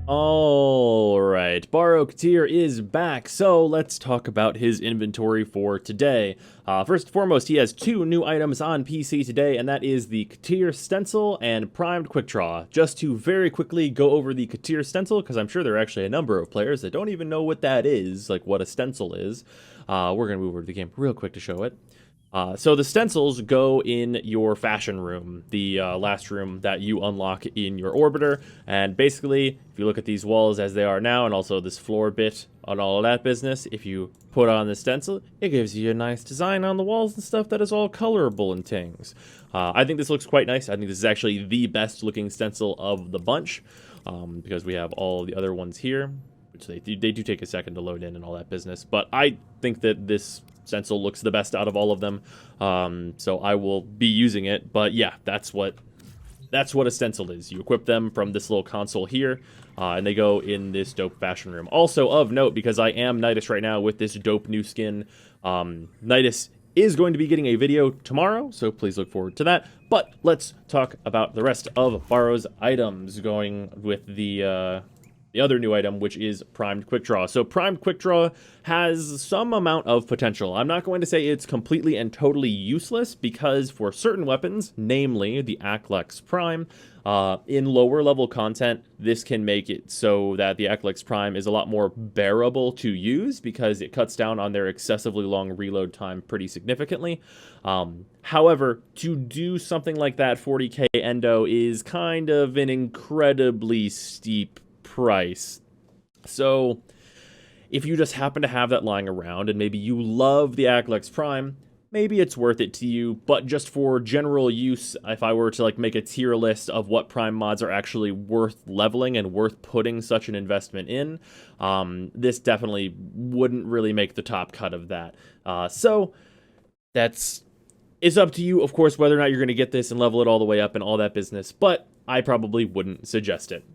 Alright, Baro is back, so let's talk about his inventory for today. First and foremost, he has two new items on PC today, and that is the Katir Stencil and Primed Quick Draw. Just to very quickly go over the Katir Stencil, because I'm sure there are actually a number of players that don't even know what that is, like what a stencil is. We're going to move over to the game real quick to show it. So the stencils go in your fashion room, the last room that you unlock in your orbiter, and basically, if you look at these walls as they are now, and also this floor bit on all of that business, if you put on the stencil, it gives you a nice design on the walls and stuff that is all colorable and things. I think this looks quite nice. I think this is actually the best looking stencil of the bunch, because we have all the other ones here, which they do take a second to load in and all that business, but I think that this stencil looks the best out of all of them, so I will be using it. But yeah, that's what a stencil is. You equip them from this little console here, and they go in this dope fashion room. Also of note, because I am Nidus right now with this dope new skin, Nidus is going to be getting a video tomorrow, so please look forward to that. But let's talk about the rest of Baro's items, going with the other new item, which is Primed Quick Draw. So Primed Quick Draw has some amount of potential. I'm not going to say it's completely and totally useless, because for certain weapons, namely the Aklex Prime, in lower level content, this can make it so that the Aklex Prime is a lot more bearable to use, because it cuts down on their excessively long reload time pretty significantly. However, to do something like that 40k endo is kind of an incredibly steep price. So if you just happen to have that lying around and maybe you love the Aklex Prime, maybe it's worth it to you. But just for general use, if I were to like make a tier list of what Prime mods are actually worth leveling and worth putting such an investment in, this definitely wouldn't really make the top cut of that. So it's up to you, of course, whether or not you're going to get this and level it all the way up and all that business, but I probably wouldn't suggest it.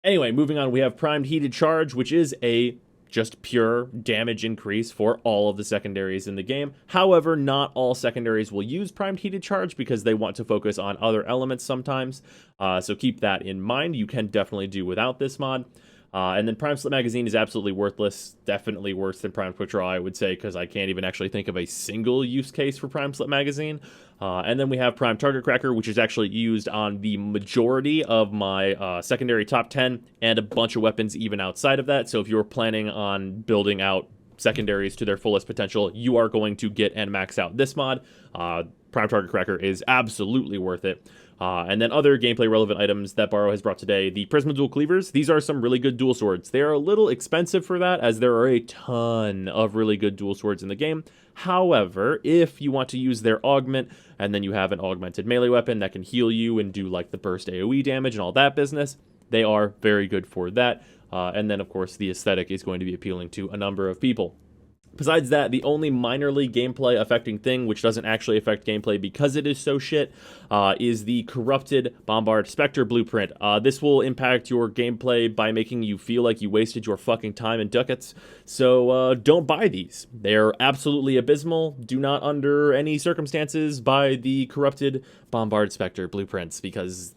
Anyway, moving on, we have Primed Heated Charge, which is a just pure damage increase for all of the secondaries in the game. However, not all secondaries will use Primed Heated Charge because they want to focus on other elements sometimes. So keep that in mind. You can definitely do without this mod. And then Prime Slip Magazine is absolutely worthless. Definitely worse than Prime Quick Draw, I would say, because I can't even actually think of a single use case for Prime Slip Magazine. And then we have Prime Target Cracker, which is actually used on the majority of my secondary top 10 and a bunch of weapons even outside of that. So if you're planning on building out secondaries to their fullest potential, you are going to get and max out this mod. Prime Target Cracker is absolutely worth it. And then other gameplay relevant items that Baro has brought today, the Prisma Dual Cleavers. These are some really good dual swords. They are a little expensive for that, as there are a ton of really good dual swords in the game. However, if you want to use their augment, and then you have an augmented melee weapon that can heal you and do like the burst AoE damage and all that business, they are very good for that. And then, of course, the aesthetic is going to be appealing to a number of people. Besides that, the only minorly gameplay affecting thing, which doesn't actually affect gameplay because it is so shit, is the corrupted Bombard Spectre blueprint. This will impact your gameplay by making you feel like you wasted your fucking time and ducats. So don't buy these. They're absolutely abysmal. Do not, under any circumstances, buy the corrupted Bombard Spectre blueprints, because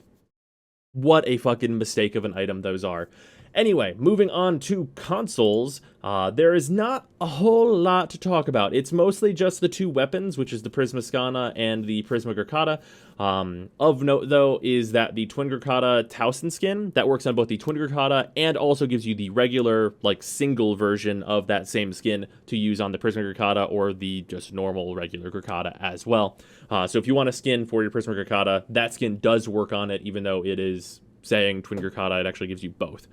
what a fucking mistake of an item those are. Anyway, moving on to consoles, there is not a whole lot to talk about. It's mostly just the two weapons, which is the Prisma Skana and the Prisma Gurkata. Of note, though, is that the Twin Gurkata Towson skin, that works on both the Twin Gurkata and also gives you the regular, like, single version of that same skin to use on the Prisma Gurkata or the just normal regular Gurkata as well. So if you want a skin for your Prisma Gurkata, that skin does work on it, even though it is saying Twin Gurkata, it actually gives you both.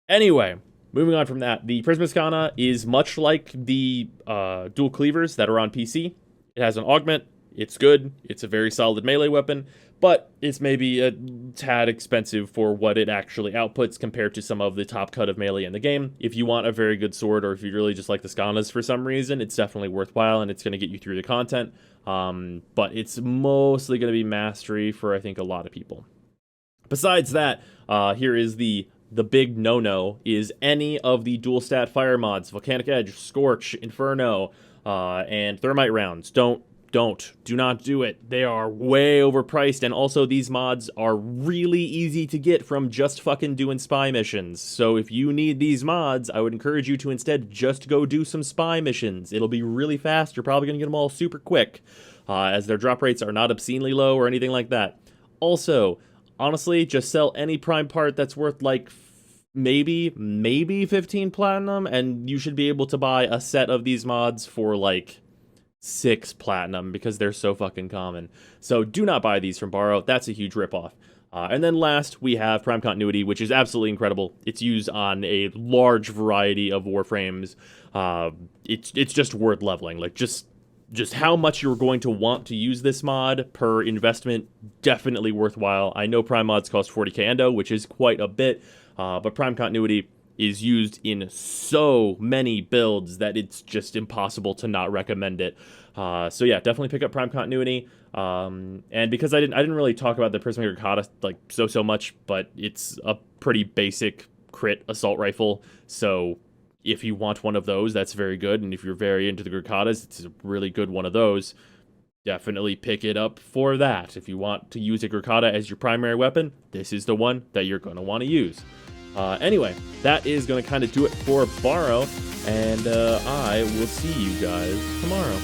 Anyway, moving on from that, the Prisma Skana is much like the dual cleavers that are on PC. It has an augment, it's good, it's a very solid melee weapon, but it's maybe a tad expensive for what it actually outputs compared to some of the top cut of melee in the game. If you want a very good sword, or if you really just like the Skanas for some reason, it's definitely worthwhile and it's going to get you through the content, but it's mostly going to be mastery for, I think, a lot of people. Besides that, here is the big no-no, is any of the dual stat fire mods, Volcanic Edge, Scorch, Inferno, and Thermite rounds. Don't Do not do it. They are way overpriced, and also these mods are really easy to get from just fucking doing spy missions. So if you need these mods, I would encourage you to instead just go do some spy missions. It'll be really fast. You're probably gonna get them all super quick, as their drop rates are not obscenely low or anything like that. Also, honestly, just sell any Prime part that's worth like maybe 15 platinum, and you should be able to buy a set of these mods for like 6 platinum because they're so fucking common. So do not buy these from Baro. That's a huge ripoff. And then last, we have Prime Continuity, which is absolutely incredible. It's used on a large variety of Warframes. It's just worth leveling. Like, just how much you're going to want to use this mod per investment, definitely worthwhile. I know Prime mods cost 40k endo, which is quite a bit, but Prime Continuity is used in so many builds that it's just impossible to not recommend it. So yeah, definitely pick up Prime Continuity. And because I didn't really talk about the Prismatic Ricotta like so much, but it's a pretty basic crit assault rifle. So if you want one of those, that's very good. And if you're very into the Grickatas, it's a really good one of those. Definitely pick it up for that. If you want to use a Griccata as your primary weapon, this is the one that you're going to want to use. Anyway, that is going to kind of do it for Baro, and I will see you guys tomorrow.